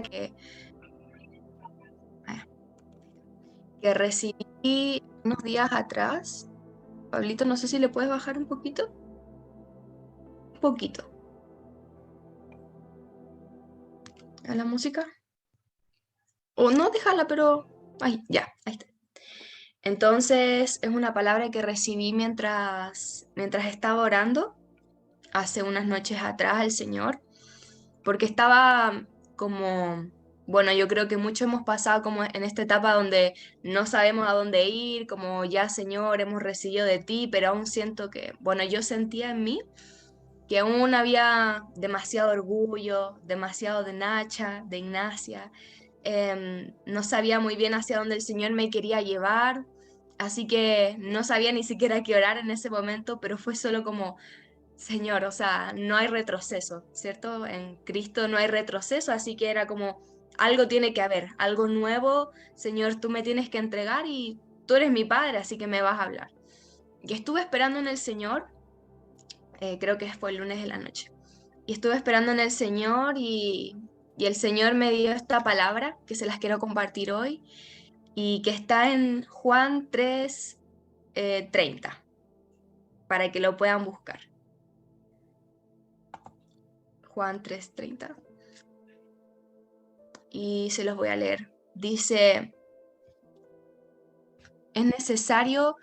que, ah, que recibí unos días atrás. Pablito, no sé si le puedes bajar un poquito. Un poquito. A la música. O no, déjala, pero... Ay, ya, ahí está. Entonces, es una palabra que recibí mientras estaba orando hace unas noches atrás al Señor, porque estaba como, bueno, yo creo que muchos hemos pasado como en esta etapa donde no sabemos a dónde ir, como ya Señor, hemos recibido de ti, pero aún siento que, bueno, yo sentía en mí que aún había demasiado orgullo, demasiado de Nacha, de Ignacia. No sabía muy bien hacia dónde el Señor me quería llevar, así que no sabía ni siquiera qué orar en ese momento, pero fue solo como, Señor, o sea, no hay retroceso, ¿cierto? En Cristo no hay retroceso, así que era como, algo tiene que haber, algo nuevo, Señor, tú me tienes que entregar y tú eres mi Padre, así que me vas a hablar. Y estuve esperando en el Señor, creo que fue el lunes de la noche, y estuve esperando en el Señor y el Señor me dio esta palabra que se las quiero compartir hoy y que está en Juan 3, 30, para que lo puedan buscar. Juan 3:30. Y se los voy a leer. Dice, es necesario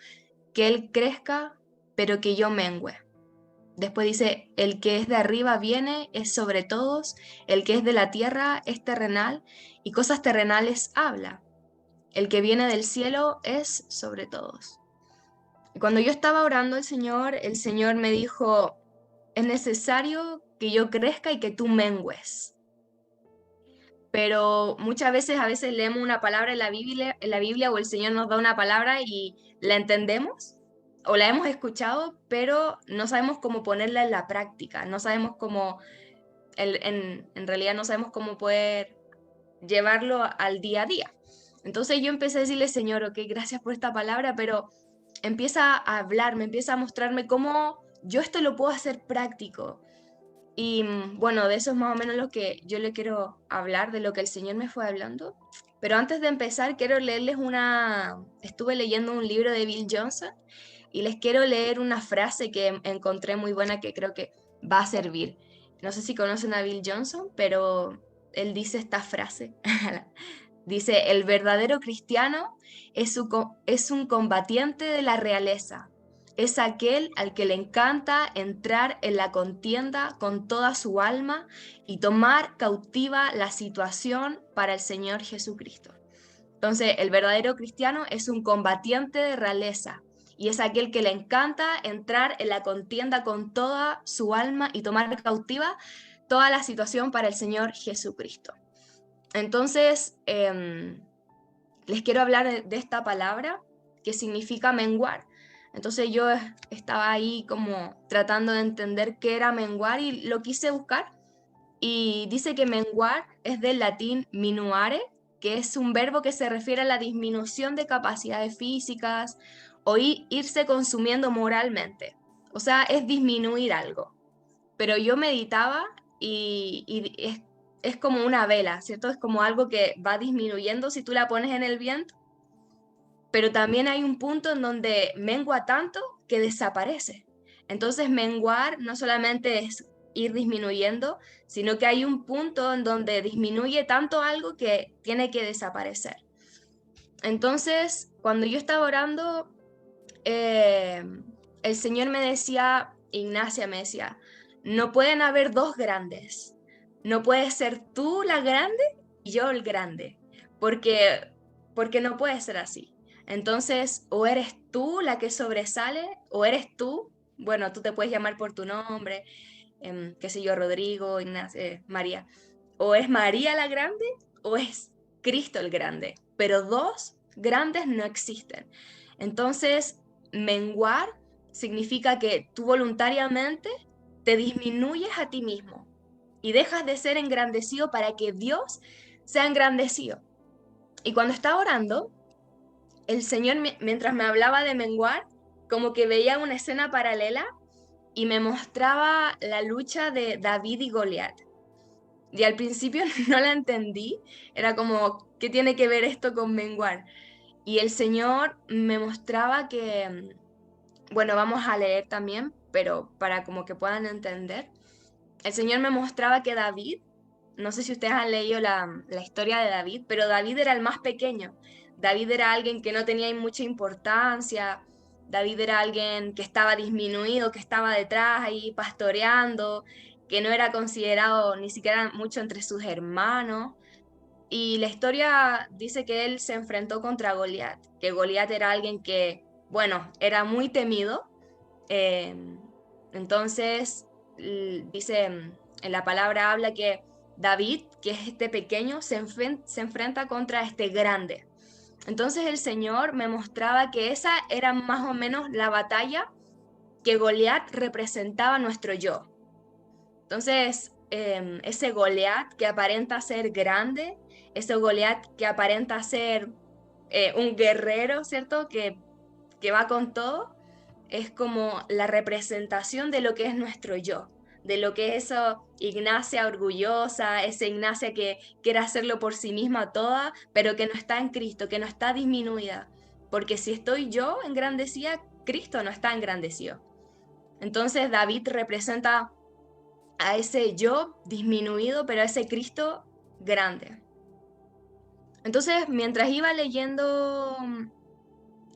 que Él crezca, pero que yo mengüe. Después dice, el que es de arriba viene, es sobre todos, el que es de la tierra es terrenal, y cosas terrenales habla. El que viene del cielo es sobre todos. Y cuando yo estaba orando al Señor, el Señor me dijo, es necesario que yo crezca y que tú mengües. Pero muchas veces, a veces leemos una palabra en la Biblia o el Señor nos da una palabra y la entendemos o la hemos escuchado, pero no sabemos cómo ponerla en la práctica, no sabemos cómo, en realidad no sabemos cómo poder llevarlo al día a día. Entonces yo empecé a decirle, Señor, ok, gracias por esta palabra, pero empieza a hablarme, empieza a mostrarme cómo yo esto lo puedo hacer práctico. Y bueno, de eso es más o menos lo que yo le quiero hablar, de lo que el Señor me fue hablando. Pero antes de empezar, quiero leerles estuve leyendo un libro de Bill Johnson y les quiero leer una frase que encontré muy buena que creo que va a servir. No sé si conocen a Bill Johnson, pero él dice esta frase. Dice, el verdadero cristiano es un combatiente de la realeza. Es aquel al que le encanta entrar en la contienda con toda su alma y tomar cautiva la situación para el Señor Jesucristo. Entonces, el verdadero cristiano es un combatiente de realeza y es aquel que le encanta entrar en la contienda con toda su alma y tomar cautiva toda la situación para el Señor Jesucristo. Entonces, les quiero hablar de esta palabra que significa menguar. Entonces yo estaba ahí como tratando de entender qué era menguar y lo quise buscar. Y dice que menguar es del latín minuare, que es un verbo que se refiere a la disminución de capacidades físicas o irse consumiendo moralmente. O sea, es disminuir algo. Pero yo meditaba y es como una vela, ¿cierto? Es como algo que va disminuyendo si tú la pones en el viento, pero también hay un punto en donde mengua tanto que desaparece. Entonces, menguar no solamente es ir disminuyendo, sino que hay un punto en donde disminuye tanto algo que tiene que desaparecer. Entonces, cuando yo estaba orando, eh, el Señor me decía, Ignacia me decía, no pueden haber dos grandes. No puedes ser tú la grande y yo el grande, porque, porque no puede ser así. Entonces, o eres tú la que sobresale, o eres tú, bueno, tú te puedes llamar por tu nombre, qué sé yo, Rodrigo, Ignacia, María, o es María la grande, o es Cristo el grande, pero dos grandes no existen. Entonces, menguar significa que tú voluntariamente te disminuyes a ti mismo y dejas de ser engrandecido para que Dios sea engrandecido. Y cuando estaba orando, el Señor, mientras me hablaba de menguar, como que veía una escena paralela y me mostraba la lucha de David y Goliat. Y al principio no la entendí, era como, ¿qué tiene que ver esto con menguar? Y el Señor me mostraba que, bueno, vamos a leer también, pero para como que puedan entender. El Señor me mostraba que David, no sé si ustedes han leído la historia de David, pero David era el más pequeño. David era alguien que no tenía mucha importancia. David era alguien que estaba disminuido, que estaba detrás ahí pastoreando, que no era considerado ni siquiera mucho entre sus hermanos. Y la historia dice que él se enfrentó contra Goliat, que Goliat era alguien que, bueno, era muy temido. eh, entonces, dice, en la palabra habla que David, que es este pequeño, se enfrenta contra este grande. Entonces el Señor me mostraba que esa era más o menos la batalla que Goliat representaba nuestro yo. Entonces, ese Goliat que aparenta ser grande, ese Goliat que aparenta ser un guerrero, ¿cierto? Que va con todo, es como la representación de lo que es nuestro yo, de lo que es eso, Ignacia orgullosa, esa Ignacia que quiere hacerlo por sí misma toda, pero que no está en Cristo, que no está disminuida. Porque si estoy yo engrandecida, Cristo no está engrandecido. Entonces David representa a ese yo disminuido, pero a ese Cristo grande. Entonces, mientras iba leyendo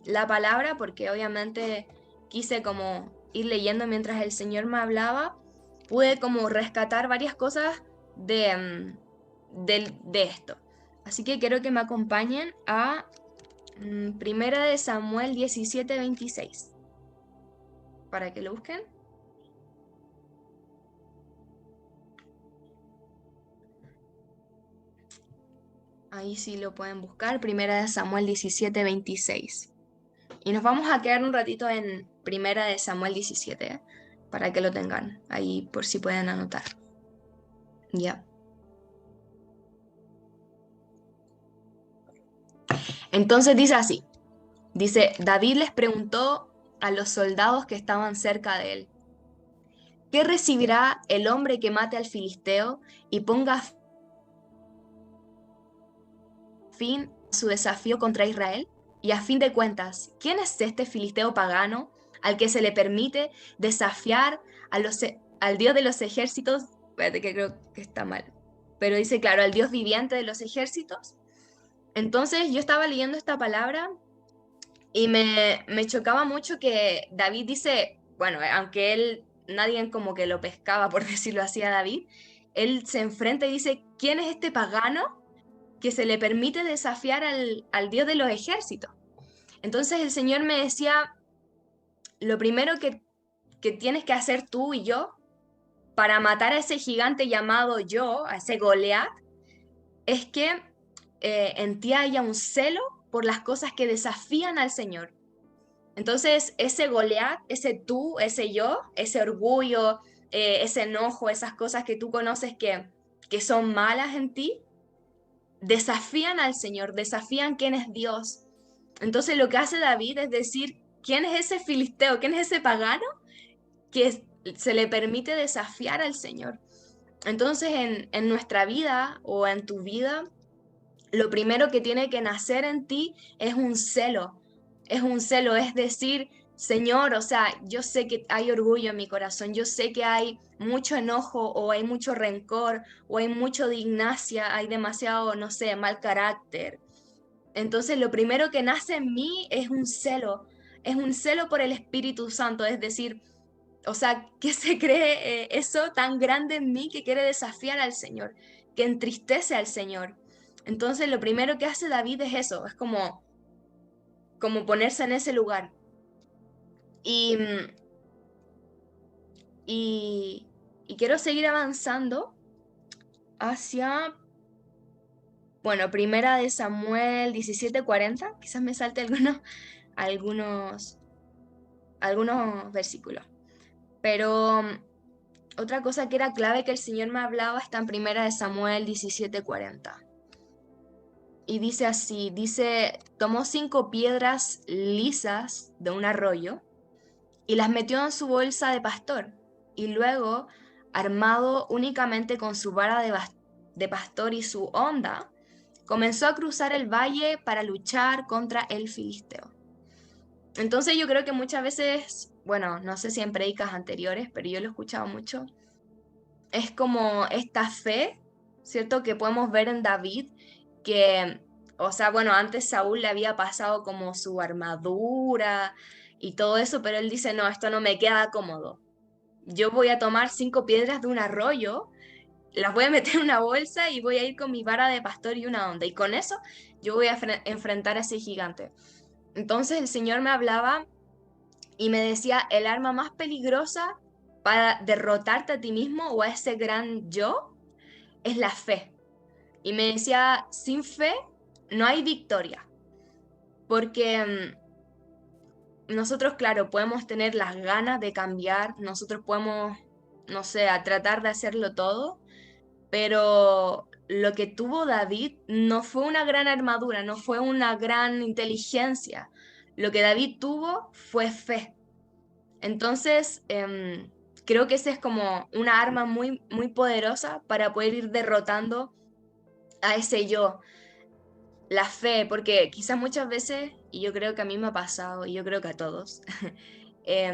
la palabra, porque obviamente quise como ir leyendo mientras el Señor me hablaba, pude como rescatar varias cosas de esto. Así que quiero que me acompañen a Primera de Samuel 17:26, para que lo busquen. Ahí sí lo pueden buscar, Primera de Samuel 17:26. Y nos vamos a quedar un ratito en Primera de Samuel 17, para que lo tengan ahí por si pueden anotar. Ya. Entonces dice así, dice, David les preguntó a los soldados que estaban cerca de él, ¿qué recibirá el hombre que mate al filisteo y ponga fin a su desafío contra Israel? Y a fin de cuentas, ¿quién es este filisteo pagano al que se le permite desafiar al Dios de los ejércitos? Espérate que creo que está mal. Pero dice, claro, al Dios viviente de los ejércitos. Entonces yo estaba leyendo esta palabra y me chocaba mucho que David dice, bueno, aunque él, nadie como que lo pescaba, por decirlo así, a David, él se enfrenta y dice, ¿quién es este pagano que se le permite desafiar al Dios de los ejércitos? Entonces el Señor me decía, lo primero que tienes que hacer tú y yo para matar a ese gigante llamado yo, a ese Goliat, es que en ti haya un celo por las cosas que desafían al Señor. Entonces, ese Goliat, ese tú, ese yo, ese orgullo, ese enojo, esas cosas que tú conoces que son malas en ti, desafían al Señor, desafían quién es Dios. Entonces, lo que hace David es decir, ¿quién es ese filisteo? ¿Quién es ese pagano que se le permite desafiar al Señor? Entonces, en nuestra vida o en tu vida, lo primero que tiene que nacer en ti es un celo, es decir, Señor, o sea, yo sé que hay orgullo en mi corazón, yo sé que hay mucho enojo o hay mucho rencor o hay mucho de Ignacia, hay demasiado, no sé, mal carácter. Entonces, lo primero que nace en mí es un celo por el Espíritu Santo, es decir, o sea, ¿qué se cree eso tan grande en mí que quiere desafiar al Señor, que entristece al Señor? Entonces, lo primero que hace David es eso, es como ponerse en ese lugar. Y, y, y quiero seguir avanzando hacia, bueno, Primera de Samuel 17:40, quizás me salte algunos, algunos versículos. Pero otra cosa que era clave que el Señor me hablaba está en Primera de Samuel 17:40. Y dice así, dice, tomó 5 piedras lisas de un arroyo y las metió en su bolsa de pastor. Y luego, armado únicamente con su vara de pastor y su onda, comenzó a cruzar el valle para luchar contra el filisteo. Entonces yo creo que muchas veces, bueno, no sé si en predicas anteriores, pero yo lo he escuchado mucho, es como esta fe, ¿cierto? Que podemos ver en David, que, o sea, bueno, antes Saúl le había pasado como su armadura y todo eso, pero él dice, no, esto no me queda cómodo. Yo voy a tomar 5 piedras de un arroyo, las voy a meter en una bolsa y voy a ir con mi vara de pastor y una onda. Y con eso yo voy a enfrentar a ese gigante. Entonces el Señor me hablaba y me decía, el arma más peligrosa para derrotarte a ti mismo o a ese gran yo es la fe. Y me decía, sin fe no hay victoria, porque nosotros, claro, podemos tener las ganas de cambiar, nosotros podemos, no sé, a tratar de hacerlo todo, pero lo que tuvo David no fue una gran armadura, no fue una gran inteligencia. Lo que David tuvo fue fe. Entonces, creo que esa es como una arma muy, muy poderosa para poder ir derrotando a ese yo, la fe, porque quizás muchas veces, y yo creo que a mí me ha pasado, y yo creo que a todos,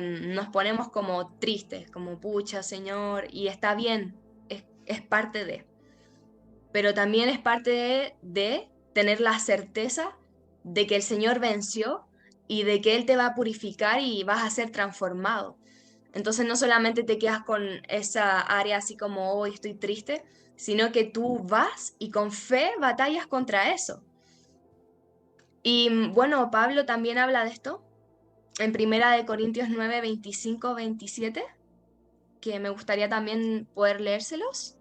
nos ponemos como tristes, como pucha, Señor, y está bien, es parte de, pero también es parte de tener la certeza de que el Señor venció y de que Él te va a purificar y vas a ser transformado. Entonces no solamente te quedas con esa área así como hoy estoy triste, sino que tú vas y con fe batallas contra eso. Y bueno, Pablo también habla de esto en Primera de Corintios 9, 25, 27, que me gustaría también poder leérselos.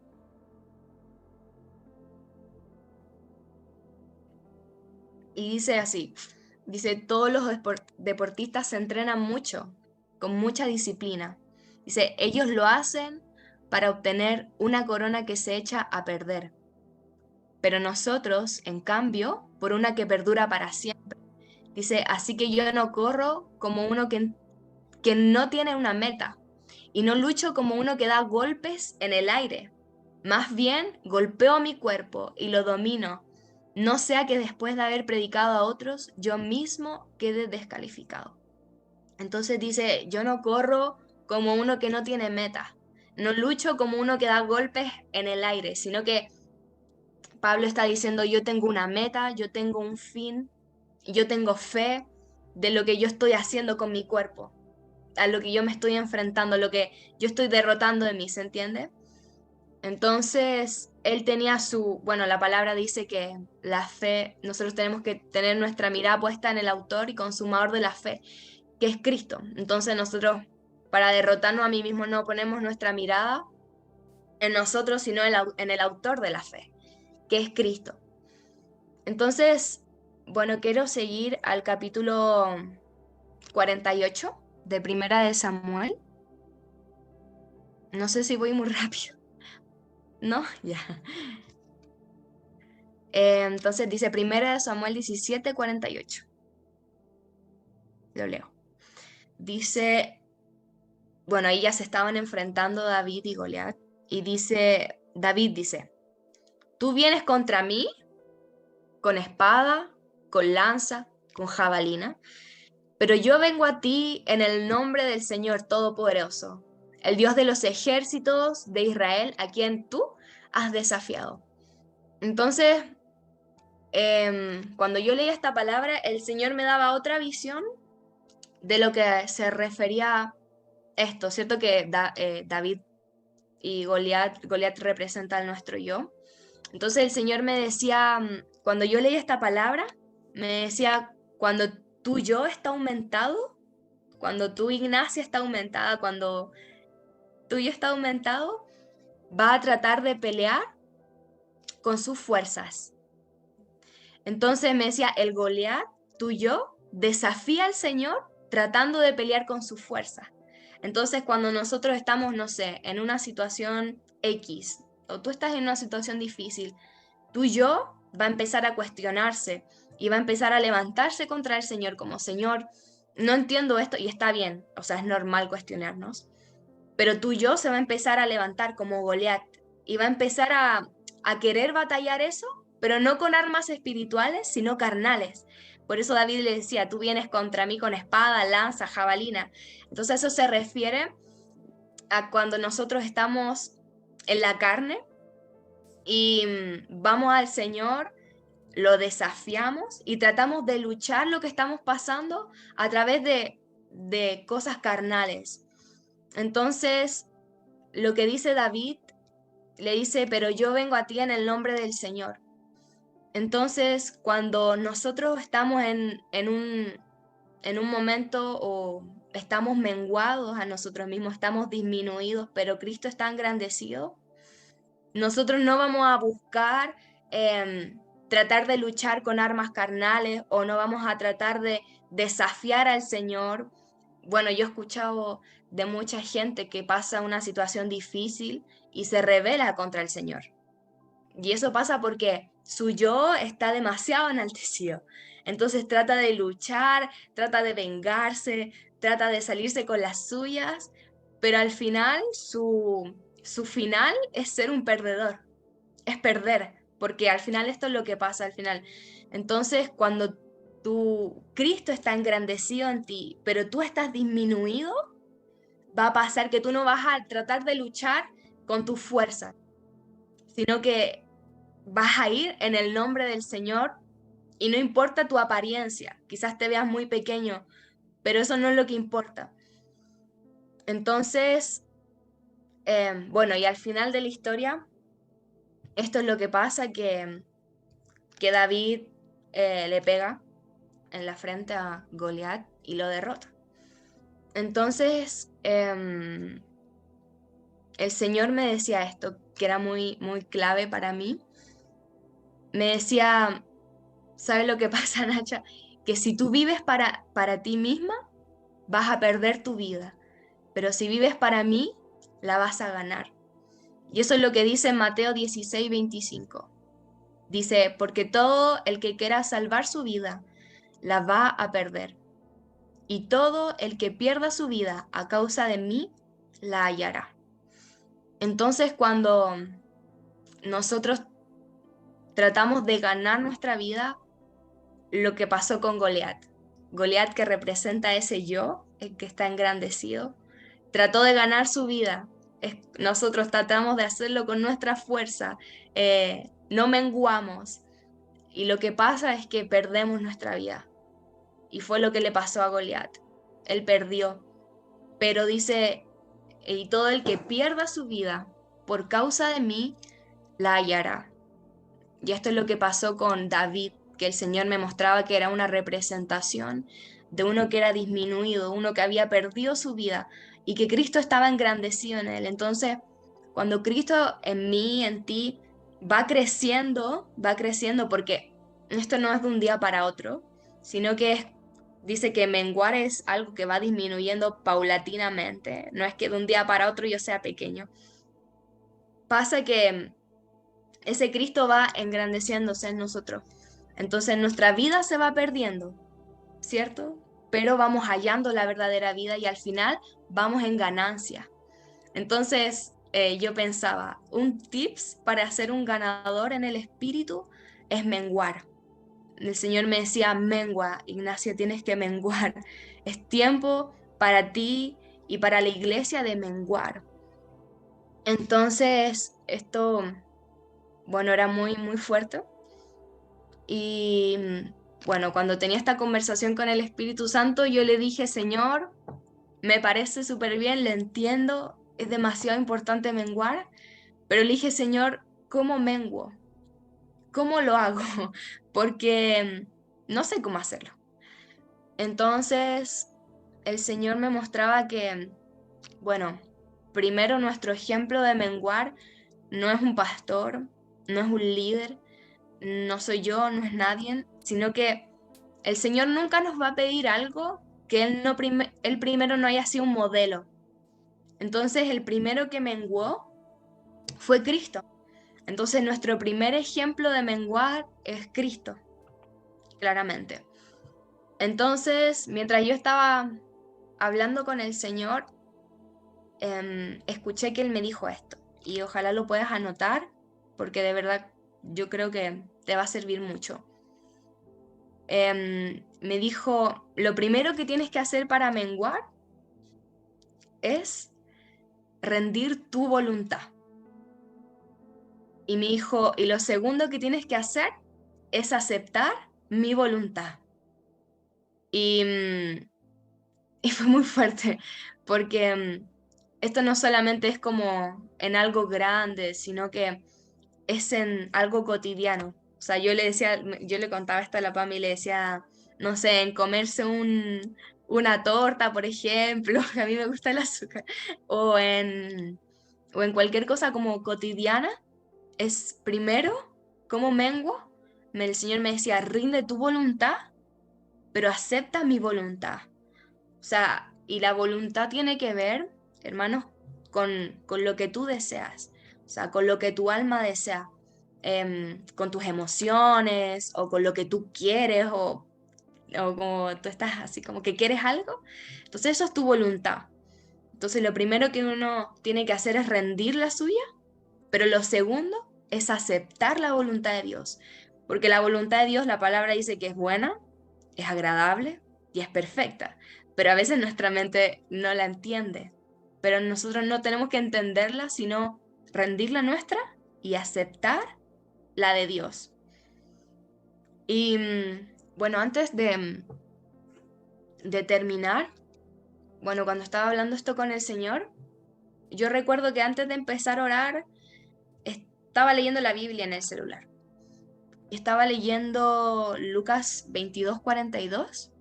Y dice así, dice, todos los deportistas se entrenan mucho, con mucha disciplina. Dice, ellos lo hacen para obtener una corona que se echa a perder, pero nosotros, en cambio, por una que perdura para siempre. Dice, así que yo no corro como uno que no tiene una meta, y no lucho como uno que da golpes en el aire. Más bien, golpeo mi cuerpo y lo domino, no sea que después de haber predicado a otros, yo mismo quede descalificado. Entonces dice, yo no corro como uno que no tiene meta, no lucho como uno que da golpes en el aire, sino que Pablo está diciendo, yo tengo una meta, yo tengo un fin, y yo tengo fe de lo que yo estoy haciendo con mi cuerpo, a lo que yo me estoy enfrentando, a lo que yo estoy derrotando de mí, ¿se entiende? Entonces, él tenía bueno, la palabra dice que la fe, nosotros tenemos que tener nuestra mirada puesta en el autor y consumador de la fe, que es Cristo. Entonces nosotros, para derrotarnos a mí mismo, no ponemos nuestra mirada en nosotros, sino en el autor de la fe, que es Cristo. Entonces, bueno, quiero seguir al capítulo 48 de Primera de Samuel. No sé si voy muy rápido, ¿no? Ya. Entonces dice Primera de Samuel 17:48. Lo leo. Dice, bueno, ahí ya se estaban enfrentando David y Goliat. Y dice, David dice, tú vienes contra mí con espada, con lanza, con jabalina, pero yo vengo a ti en el nombre del Señor Todopoderoso, el Dios de los ejércitos de Israel, a quien tú has desafiado. Entonces, cuando yo leía esta palabra, el Señor me daba otra visión de lo que se refería a esto, ¿cierto? Que David y Goliat representa al nuestro yo. Entonces el Señor me decía, cuando yo leía esta palabra, me decía, cuando tu yo está aumentado, cuando tu Ignacia está aumentada, cuando tu yo está aumentado, va a tratar de pelear con sus fuerzas. Entonces me decía, el Goliat, tu yo, desafía al Señor tratando de pelear con sus fuerzas. Entonces cuando nosotros estamos, no sé, en una situación X, o tú estás en una situación difícil, tu yo va a empezar a cuestionarse y va a empezar a levantarse contra el Señor como Señor, no entiendo esto y está bien, o sea, es normal cuestionarnos, pero tu yo se va a empezar a levantar como Goliat y va a empezar a querer batallar eso, pero no con armas espirituales, sino carnales. Por eso David le decía, tú vienes contra mí con espada, lanza, jabalina. Entonces eso se refiere a cuando nosotros estamos en la carne y vamos al Señor, lo desafiamos y tratamos de luchar lo que estamos pasando a través de cosas carnales. Entonces, lo que dice David, le dice, pero yo vengo a ti en el nombre del Señor. Entonces, cuando nosotros estamos en un momento o estamos menguados a nosotros mismos, estamos disminuidos, pero Cristo está engrandecido, nosotros no vamos a buscar tratar de luchar con armas carnales o no vamos a tratar de desafiar al Señor. Bueno, yo he escuchado de mucha gente que pasa una situación difícil y se rebela contra el Señor. Y eso pasa porque su yo está demasiado enaltecido. Entonces trata de luchar, trata de vengarse, trata de salirse con las suyas, pero al final su final es ser un perdedor, es perder, porque al final esto es lo que pasa al final. Entonces cuando tu Cristo está engrandecido en ti, pero tú estás disminuido, va a pasar que tú no vas a tratar de luchar con tu fuerza, sino que vas a ir en el nombre del Señor y no importa tu apariencia, quizás te veas muy pequeño, pero eso no es lo que importa. Entonces, bueno, y al final de la historia, esto es lo que pasa, que David le pega en la frente a Goliat y lo derrota. Entonces, el Señor me decía esto, que era muy, muy clave para mí. Me decía, ¿sabes lo que pasa, Nacha? Que si tú vives para ti misma, vas a perder tu vida, pero si vives para mí, la vas a ganar. Y eso es lo que dice en Mateo 16:25. Dice, porque todo el que quiera salvar su vida, la va a perder. Y todo el que pierda su vida a causa de mí, la hallará. Entonces, cuando nosotros tratamos de ganar nuestra vida, lo que pasó con Goliat. Goliat, que representa ese yo, el que está engrandecido, trató de ganar su vida. Nosotros tratamos de hacerlo con nuestra fuerza, no menguamos. Y lo que pasa es que perdemos nuestra vida. Y fue lo que le pasó a Goliat. Él perdió. Pero dice, y todo el que pierda su vida por causa de mí, la hallará. Y esto es lo que pasó con David, que el Señor me mostraba que era una representación de uno que era disminuido, uno que había perdido su vida y que Cristo estaba engrandecido en él. Entonces, cuando Cristo en mí, en ti, va creciendo porque esto no es de un día para otro, sino que dice que menguar es algo que va disminuyendo paulatinamente, no es que de un día para otro yo sea pequeño. Pasa que ese Cristo va engrandeciéndose en nosotros. Entonces nuestra vida se va perdiendo, ¿cierto? Pero vamos hallando la verdadera vida y al final vamos en ganancia. Entonces yo pensaba, un tips para ser un ganador en el espíritu es menguar. El Señor me decía, mengua, Ignacia, tienes que menguar. Es tiempo para ti y para la iglesia de menguar. Entonces, esto, bueno, era muy, muy fuerte. Y bueno, cuando tenía esta conversación con el Espíritu Santo, yo le dije, Señor, me parece súper bien, le entiendo, es demasiado importante menguar, pero le dije, Señor, ¿cómo menguo? ¿Cómo lo hago? Porque no sé cómo hacerlo. Entonces, el Señor me mostraba que, bueno, primero nuestro ejemplo de menguar no es un pastor, no es un líder, no soy yo, no es nadie, sino que el Señor nunca nos va a pedir algo que Él primero no haya sido un modelo. Entonces, el primero que menguó fue Cristo. Entonces, nuestro primer ejemplo de menguar es Cristo, claramente. Entonces, mientras yo estaba hablando con el Señor, escuché que Él me dijo esto, y ojalá lo puedas anotar, porque de verdad yo creo que te va a servir mucho. Me dijo, lo primero que tienes que hacer para menguar es rendir tu voluntad. Y me dijo, y lo segundo que tienes que hacer es aceptar mi voluntad. Y, y fue muy fuerte, porque esto no solamente es como en algo grande, sino que es en algo cotidiano. O sea, yo le decía, yo le contaba esto a la Pami y le decía, no sé, en comerse una torta, por ejemplo, que a mí me gusta el azúcar, o en cualquier cosa como cotidiana, es primero, como menguo, el Señor me decía, rinde tu voluntad, pero acepta mi voluntad. O sea, y la voluntad tiene que ver, hermanos, con lo que tú deseas, o sea, con lo que tu alma desea, con tus emociones o con lo que tú quieres o como tú estás así, como que quieres algo. Entonces eso es tu voluntad. Entonces lo primero que uno tiene que hacer es rendir la suya, pero lo segundo es aceptar la voluntad de Dios. Porque la voluntad de Dios, la palabra dice que es buena, es agradable y es perfecta. Pero a veces nuestra mente no la entiende. Pero nosotros no tenemos que entenderla, sino rendir la nuestra y aceptar la de Dios. Y bueno, antes de terminar, bueno, cuando estaba hablando esto con el Señor, yo recuerdo que antes de empezar a orar, estaba leyendo la Biblia en el celular. Estaba leyendo Lucas 22:42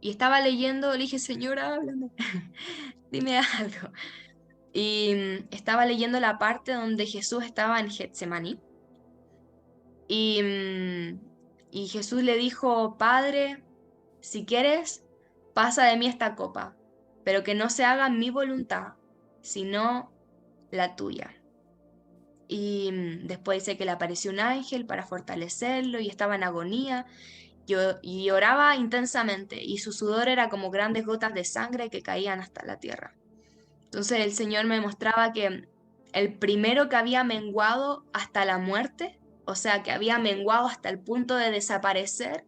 y estaba leyendo, le dije, Señor, háblame, dime algo. Y estaba leyendo la parte donde Jesús estaba en Getsemaní y, y Jesús le dijo, Padre, si quieres, pasa de mí esta copa, pero que no se haga mi voluntad, sino la tuya. Y después dice que le apareció un ángel para fortalecerlo y estaba en agonía. Y oraba intensamente y su sudor era como grandes gotas de sangre que caían hasta la tierra. Entonces el Señor me mostraba que el primero que había menguado hasta la muerte, o sea, que había menguado hasta el punto de desaparecer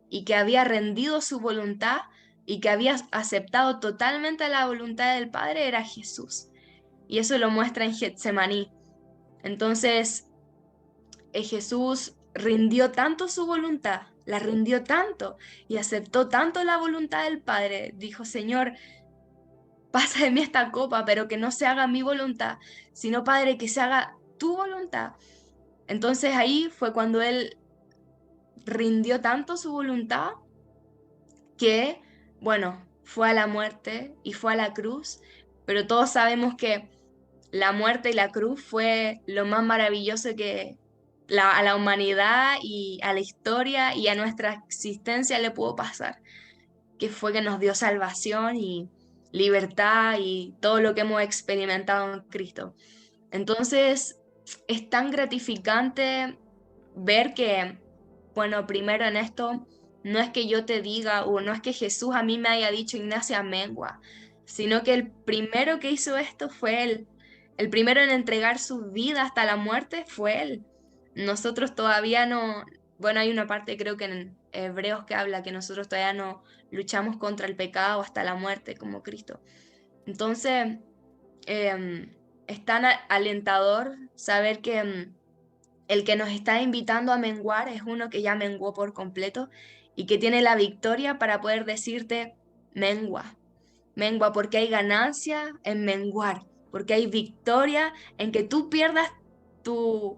y que había rendido su voluntad y que había aceptado totalmente la voluntad del Padre, era Jesús. Y eso lo muestra en Getsemaní. Entonces, Jesús rindió tanto su voluntad, la rindió tanto y aceptó tanto la voluntad del Padre. Dijo, Señor, pasa de mí esta copa, pero que no se haga mi voluntad, sino, Padre, que se haga tu voluntad. Entonces ahí fue cuando él rindió tanto su voluntad que, bueno, fue a la muerte y fue a la cruz, pero todos sabemos que la muerte y la cruz fue lo más maravilloso que a la humanidad y a la historia y a nuestra existencia le pudo pasar, que fue que nos dio salvación y libertad y todo lo que hemos experimentado en Cristo. Entonces, es tan gratificante ver que, bueno, primero en esto, no es que yo te diga o no es que Jesús a mí me haya dicho Ignacia mengua, sino que el primero que hizo esto fue Él. El primero en entregar su vida hasta la muerte fue Él. Nosotros todavía no, bueno, hay una parte creo que en Hebreos que habla que nosotros todavía no luchamos contra el pecado hasta la muerte como Cristo. Entonces, es tan alentador saber que el que nos está invitando a menguar es uno que ya menguó por completo y que tiene la victoria para poder decirte, mengua, mengua, porque hay ganancia en menguar, porque hay victoria en que tú pierdas tu,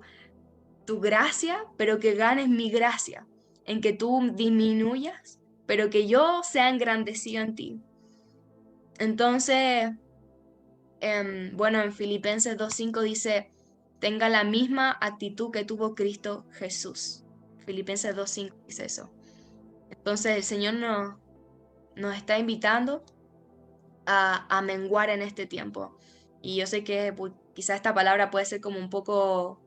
tu gracia, pero que ganes mi gracia, en que tú disminuyas, pero que yo sea engrandecido en ti. Entonces, bueno, en Filipenses 2:5 dice, tenga la misma actitud que tuvo Cristo Jesús. Filipenses 2:5 dice eso. Entonces el Señor nos está invitando a menguar en este tiempo. Y yo sé que quizá esta palabra puede ser como un poco,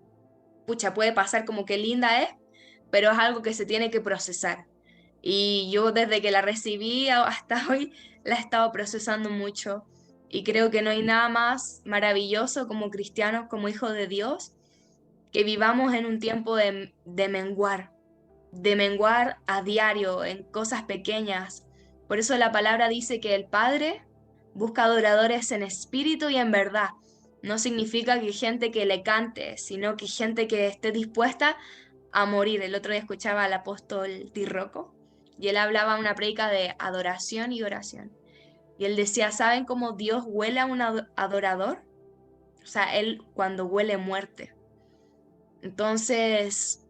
pucha, puede pasar como que linda es, pero es algo que se tiene que procesar. Y yo desde que la recibí hasta hoy la he estado procesando mucho. Y creo que no hay nada más maravilloso como cristianos, como hijos de Dios, que vivamos en un tiempo de menguar a diario en cosas pequeñas. Por eso la palabra dice que el Padre busca adoradores en espíritu y en verdad. No significa que gente que le cante, sino que gente que esté dispuesta a morir. El otro día escuchaba al apóstol Tirroco y él hablaba una prédica de adoración y oración. Y él decía, ¿saben cómo Dios huele a un adorador? O sea, él cuando huele muerte. Entonces,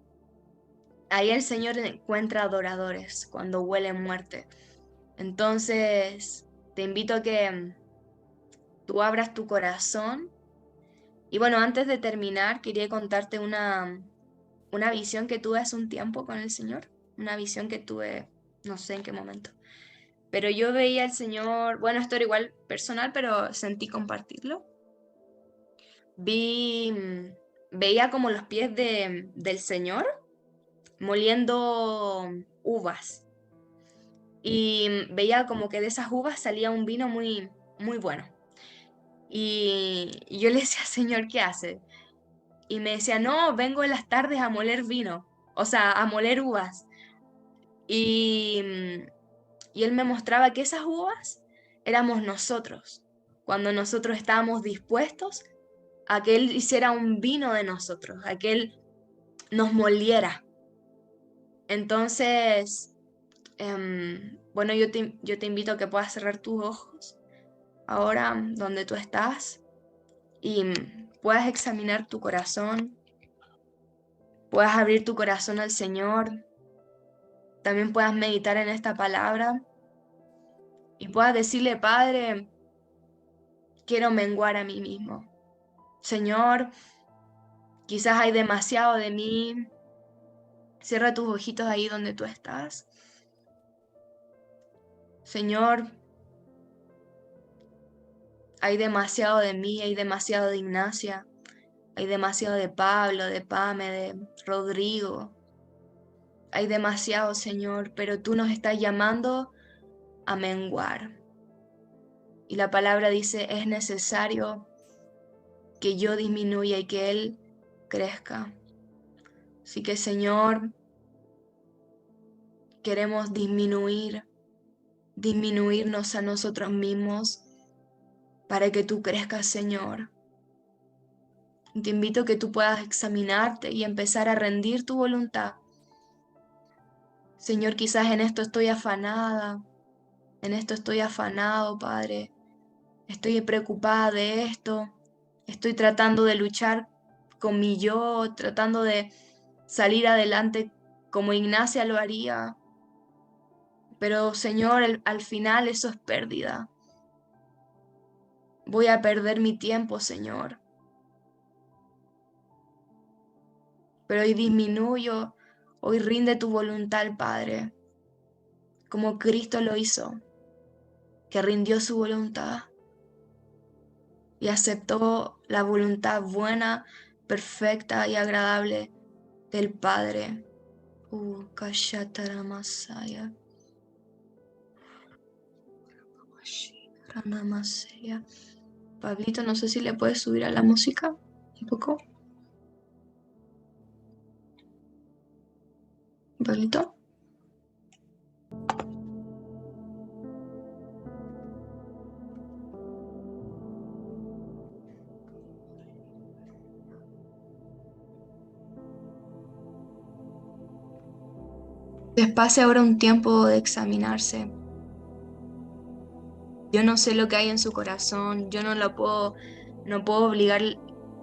ahí el Señor encuentra adoradores cuando huele muerte. Entonces, te invito a que tú abras tu corazón. Y bueno, antes de terminar, quería contarte una visión que tuve hace un tiempo con el Señor. Una visión que tuve, no sé en qué momento. Pero yo veía al Señor, bueno, esto era igual personal, pero sentí compartirlo. Veía como los pies del Señor moliendo uvas. Y veía como que de esas uvas salía un vino muy, muy bueno. Y yo le decía, Señor, ¿qué hace? Y me decía, no, vengo en las tardes a moler vino, o sea, a moler uvas. Y, y él me mostraba que esas uvas éramos nosotros, cuando nosotros estábamos dispuestos a que él hiciera un vino de nosotros, a que él nos moliera. Entonces, bueno, yo te invito a que puedas cerrar tus ojos ahora donde tú estás y puedas examinar tu corazón, puedas abrir tu corazón al Señor, también puedas meditar en esta palabra y puedas decirle, Padre, quiero menguar a mí mismo. Señor, quizás hay demasiado de mí. Cierra tus ojitos ahí donde tú estás. Señor, hay demasiado de mí, hay demasiado de Ignacia, hay demasiado de Pablo, de Pame, de Rodrigo. Hay demasiado, Señor, pero tú nos estás llamando a menguar. Y la palabra dice, es necesario que yo disminuya y que Él crezca. Así que, Señor, queremos disminuirnos a nosotros mismos para que tú crezcas, Señor. Te invito a que tú puedas examinarte y empezar a rendir tu voluntad. Señor, quizás en esto estoy afanada, en esto estoy afanado, Padre. Estoy preocupada de esto. Estoy tratando de luchar con mi yo, tratando de salir adelante como Ignacia lo haría. Pero, Señor, al final eso es pérdida. Voy a perder mi tiempo, Señor. Pero hoy disminuyo, hoy rinde tu voluntad al Padre, como Cristo lo hizo, que rindió su voluntad y aceptó la voluntad buena, perfecta y agradable del Padre. Kashatara Masaya. Pablito, no sé si le puedes subir a la música un poco. Pablito. Les pase ahora un tiempo de examinarse. Yo no sé lo que hay en su corazón, yo no puedo obligar,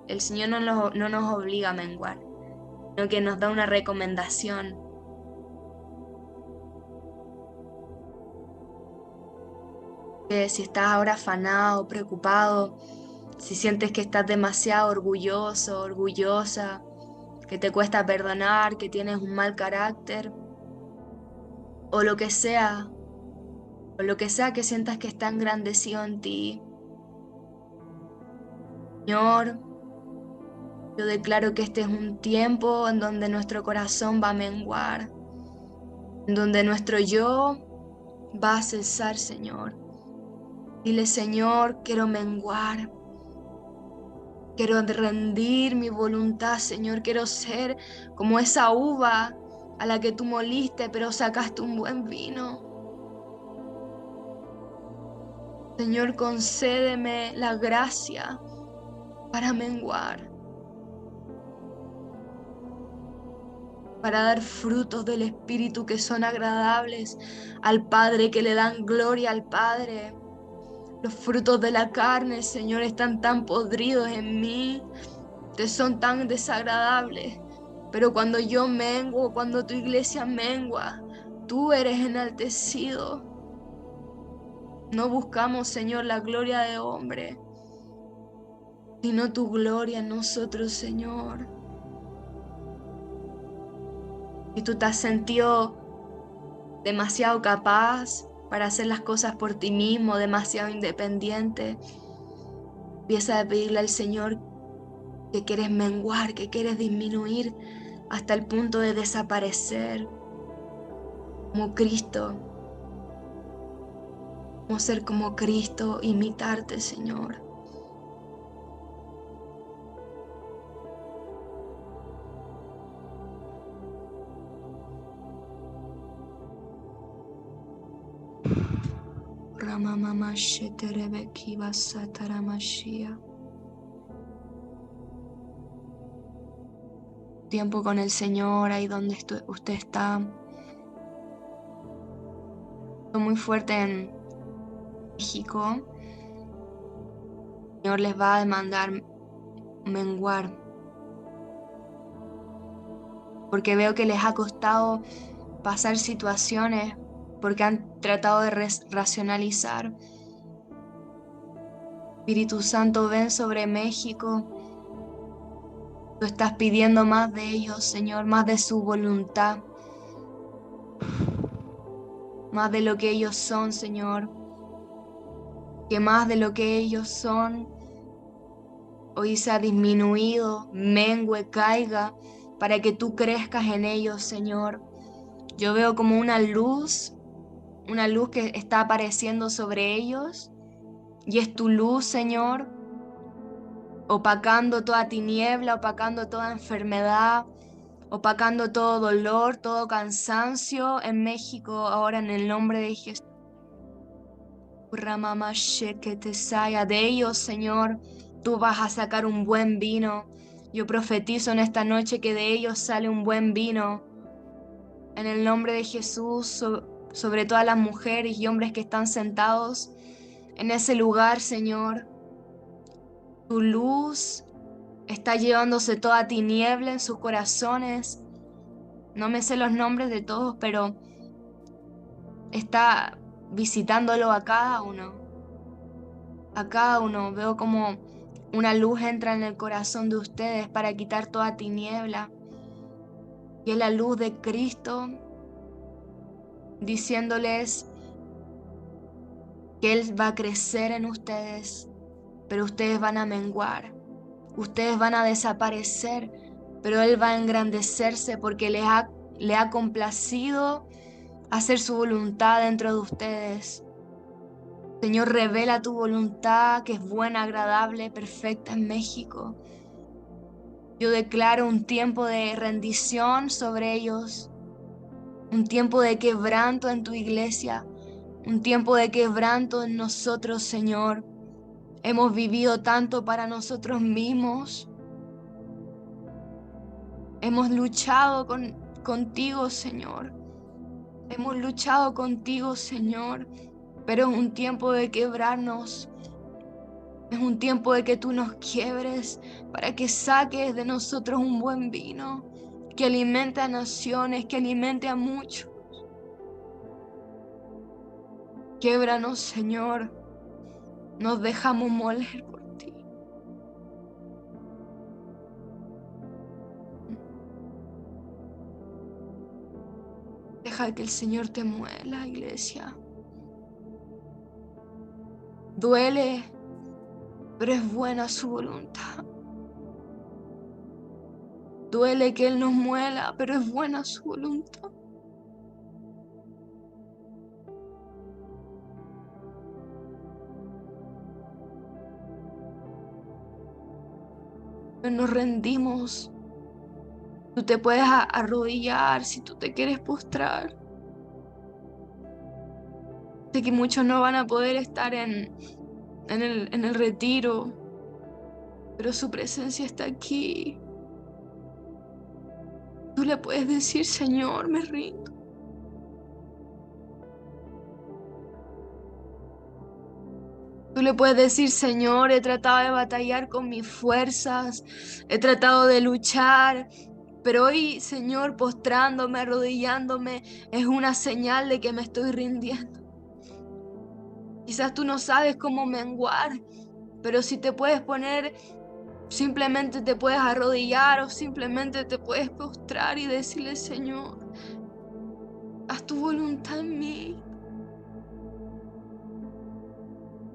el Señor no nos obliga a menguar, sino que nos da una recomendación. Que si estás ahora afanado, preocupado, si sientes que estás demasiado orgulloso, orgullosa, que te cuesta perdonar, que tienes un mal carácter, o lo que sea que sientas que está engrandecido en ti. Señor, yo declaro que este es un tiempo en donde nuestro corazón va a menguar, en donde nuestro yo va a cesar, Señor. Dile, Señor, quiero menguar. Quiero rendir mi voluntad, Señor. Quiero ser como esa uva a la que tú moliste, pero sacaste un buen vino. Señor, concédeme la gracia para menguar, para dar frutos del Espíritu que son agradables al Padre, que le dan gloria al Padre. Los frutos de la carne, Señor, están tan podridos en mí, que son tan desagradables. Pero cuando yo menguo, cuando tu iglesia mengua, tú eres enaltecido. No buscamos, Señor, la gloria de hombre, sino tu gloria en nosotros, Señor. Y tú te has sentido demasiado capaz para hacer las cosas por ti mismo, demasiado independiente. Empieza a pedirle al Señor que quieres menguar, que quieres disminuir hasta el punto de desaparecer como Cristo. Como ser como Cristo, imitarte, Señor. Ramamama sheterebeki basataramashia. Tiempo con el Señor, ahí donde usted está. Estoy muy fuerte en México. El Señor les va a demandar menguar, porque veo que les ha costado pasar situaciones, porque han tratado de racionalizar. Espíritu Santo, ven sobre México. Tú estás pidiendo más de ellos, Señor, más de su voluntad, más de lo que ellos son, Señor, que más de lo que ellos son hoy se ha disminuido, mengue, caiga, para que tú crezcas en ellos, Señor. Yo veo como una luz que está apareciendo sobre ellos, y es tu luz, Señor, opacando toda tiniebla, opacando toda enfermedad, opacando todo dolor, todo cansancio en México, ahora en el nombre de Jesús. De ellos, Señor, tú vas a sacar un buen vino. Yo profetizo en esta noche que de ellos sale un buen vino. En el nombre de Jesús, sobre todas las mujeres y hombres que están sentados en ese lugar, Señor. Tu luz está llevándose toda tiniebla en sus corazones. No me sé los nombres de todos, pero está visitándolo a cada uno. A cada uno veo como una luz entra en el corazón de ustedes para quitar toda tiniebla. Y es la luz de Cristo diciéndoles que Él va a crecer en ustedes, pero ustedes van a menguar. Ustedes van a desaparecer, pero Él va a engrandecerse porque le ha complacido hacer su voluntad dentro de ustedes. Señor, revela tu voluntad que es buena, agradable, perfecta en México. Yo declaro un tiempo de rendición sobre ellos, un tiempo de quebranto en tu iglesia, un tiempo de quebranto en nosotros, Señor. Hemos vivido tanto para nosotros mismos. Hemos luchado contigo, Señor. Hemos luchado contigo, Señor. Pero es un tiempo de quebrarnos. Es un tiempo de que tú nos quiebres para que saques de nosotros un buen vino que alimente a naciones, que alimente a muchos. Québranos, Señor. Nos dejamos moler por ti. Deja que el Señor te muela, iglesia. Duele, pero es buena su voluntad. Duele que Él nos muela, pero es buena su voluntad. nos rendimos. Tú te puedes arrodillar si tú te quieres postrar. Sé que muchos no van a poder estar en el retiro, pero su presencia está aquí. Tú le puedes decir, Señor, me rindo. Tú le puedes decir, Señor, he tratado de batallar con mis fuerzas, he tratado de luchar, pero hoy, Señor, postrándome, arrodillándome, es una señal de que me estoy rindiendo. Quizás tú no sabes cómo menguar, pero si te puedes poner, simplemente te puedes arrodillar o simplemente te puedes postrar y decirle, Señor, haz tu voluntad en mí.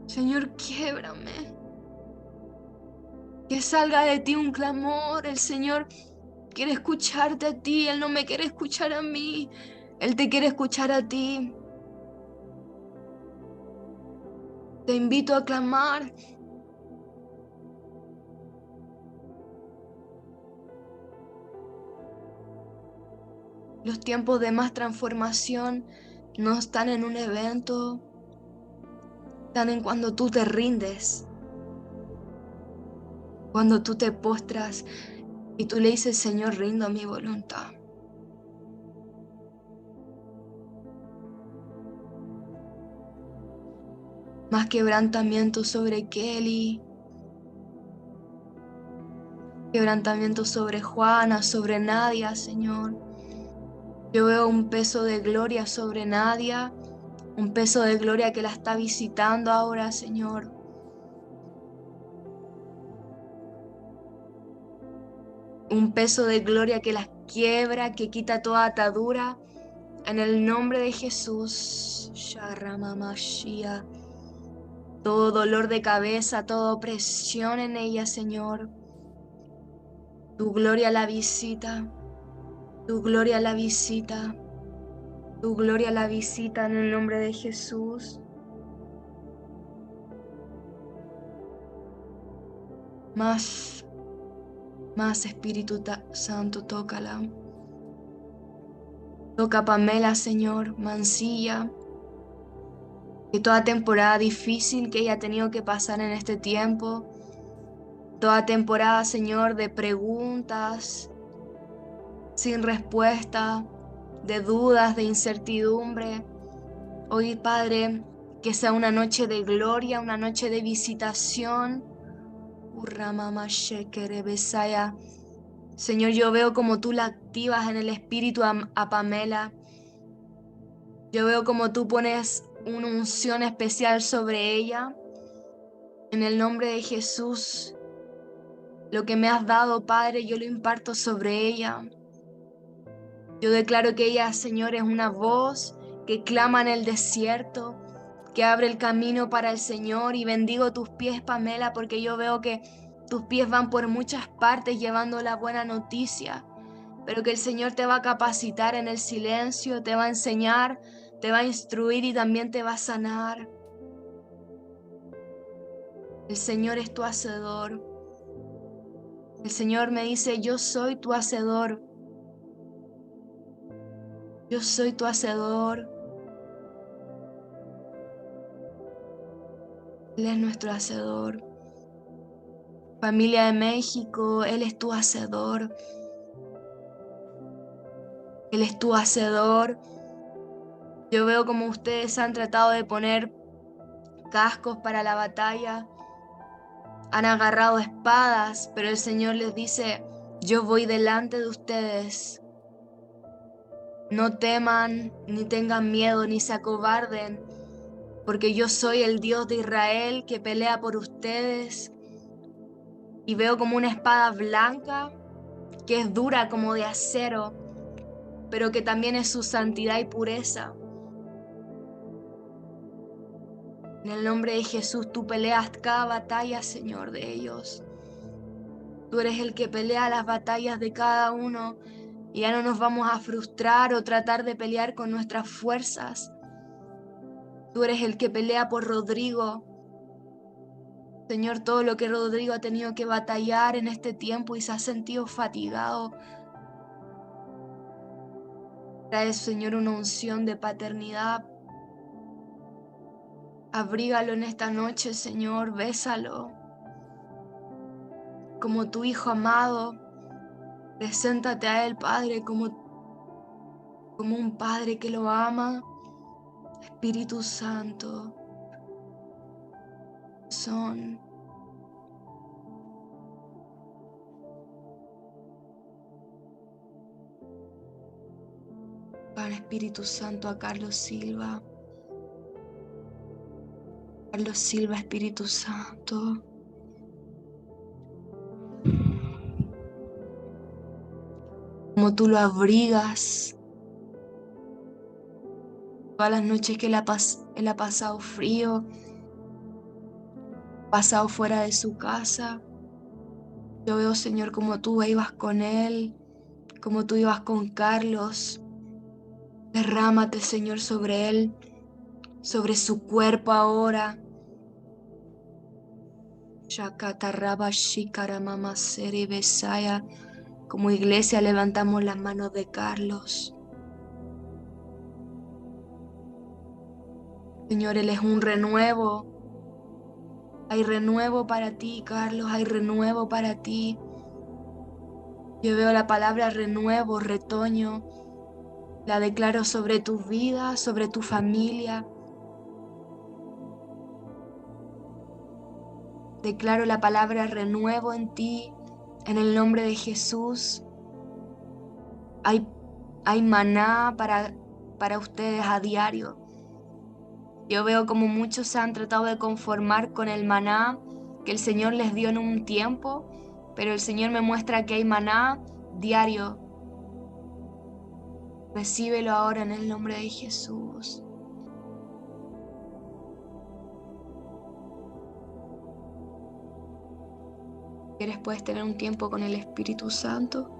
Señor, quiebrame. Que salga de ti un clamor. El Señor quiere escucharte a ti. Él no me quiere escuchar a mí. Él te quiere escuchar a ti. Te invito a clamar. Los tiempos de más transformación no están en un evento, están en cuando tú te rindes, cuando tú te postras y tú le dices, Señor, rindo a mi voluntad. Más quebrantamiento sobre Kelly, quebrantamiento sobre Juana, sobre Nadia, Señor. Yo veo un peso de gloria sobre Nadia, un peso de gloria que la está visitando ahora, Señor. Un peso de gloria que las quiebra, que quita toda atadura. En el nombre de Jesús. Sharamamashia. Todo dolor de cabeza, toda opresión en ella, Señor. Tu gloria la visita. Tu gloria la visita. Tu gloria la visita en el nombre de Jesús. Más Espíritu Santo, tócala. Toca a Pamela, Señor, Mancilla. Que toda temporada difícil que ella ha tenido que pasar en este tiempo, toda temporada, Señor, de preguntas sin respuesta, de dudas, de incertidumbre. Hoy, Padre, que sea una noche de gloria, una noche de visitación. Señor, yo veo como tú la activas en el espíritu a Pamela. Yo veo como tú pones una unción especial sobre ella. En el nombre de Jesús, lo que me has dado, Padre, yo lo imparto sobre ella. Yo declaro que ella, Señor, es una voz que clama en el desierto, que abre el camino para el Señor, y bendigo tus pies, Pamela, porque yo veo que tus pies van por muchas partes llevando la buena noticia, pero que el Señor te va a capacitar en el silencio, te va a enseñar, te va a instruir y también te va a sanar. El Señor es tu hacedor. El Señor me dice, yo soy tu hacedor. Yo soy tu hacedor. Él es nuestro hacedor. Familia de México, Él es tu hacedor. Él es tu hacedor. Yo veo como ustedes han tratado de poner cascos para la batalla. Han agarrado espadas, pero el Señor les dice, yo voy delante de ustedes. No teman, ni tengan miedo, ni se acobarden, porque yo soy el Dios de Israel que pelea por ustedes. Y veo como una espada blanca que es dura como de acero, pero que también es su santidad y pureza. En el nombre de Jesús, tú peleas cada batalla, Señor, de ellos. Tú eres el que pelea las batallas de cada uno. Y ya no nos vamos a frustrar o tratar de pelear con nuestras fuerzas. Tú eres el que pelea por Rodrigo. Señor, todo lo que Rodrigo ha tenido que batallar en este tiempo y se ha sentido fatigado, trae, Señor, una unción de paternidad. Abrígalo en esta noche, Señor, bésalo como tu hijo amado. Preséntate a él, Padre, como un padre que lo ama. Espíritu Santo, son. Para Espíritu Santo a Carlos Silva. Carlos Silva, Espíritu Santo. Como tú lo abrigas. Todas las noches que él ha pasado frío, pasado fuera de su casa. Yo veo, Señor, como tú ibas con él, como tú ibas con Carlos. Derrámate, Señor, sobre él, sobre su cuerpo ahora. Shakataraba Shikara Mama Seri Besaya. Como iglesia levantamos las manos de Carlos. Señor, él es un renuevo. Hay renuevo para ti, Carlos, hay renuevo para ti. Yo veo la palabra renuevo, retoño. La declaro sobre tu vida, sobre tu familia. Declaro la palabra renuevo en ti, en el nombre de Jesús. Hay maná para ustedes a diario. Yo veo como muchos se han tratado de conformar con el maná que el Señor les dio en un tiempo, pero el Señor me muestra que hay maná diario. Recíbelo ahora en el nombre de Jesús. ¿Quieres? Puedes tener un tiempo con el Espíritu Santo.